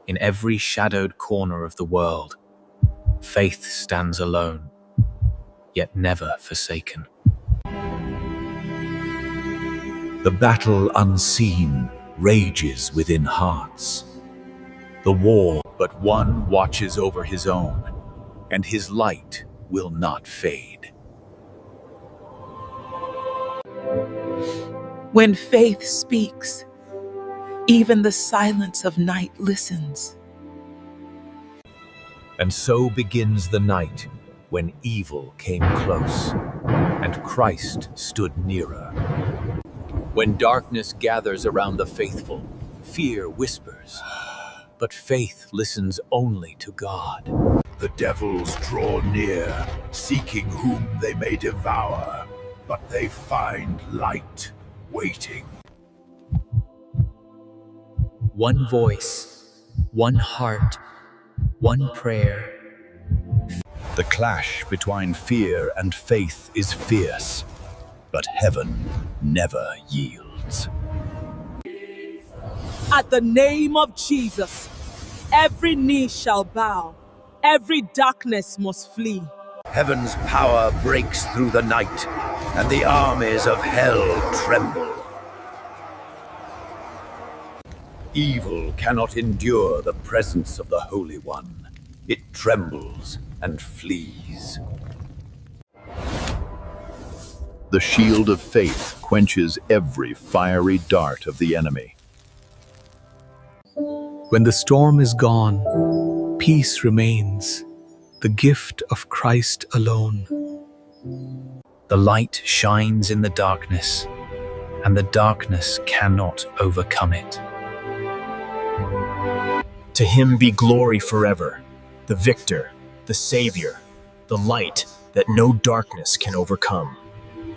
In every shadowed corner of the world, faith stands alone, yet never forsaken. The battle unseen rages within hearts. The war, but one watches over his own, and his light will not fade. When faith speaks, even the silence of night listens. And so begins the night when evil came close, and Christ stood nearer. When darkness gathers around the faithful, fear whispers, but faith listens only to God. The devils draw near, seeking whom they may devour, but they find light waiting. One voice, one heart, one prayer. The clash between fear and faith is fierce, but heaven never yields. At the name of Jesus, every knee shall bow, every darkness must flee. Heaven's power breaks through the night, and the armies of hell tremble. Evil cannot endure the presence of the Holy One. It trembles and flees. The shield of faith quenches every fiery dart of the enemy. When the storm is gone, peace remains, the gift of Christ alone. The light shines in the darkness, and the darkness cannot overcome it. To him be glory forever, the victor, the Savior, the light that no darkness can overcome.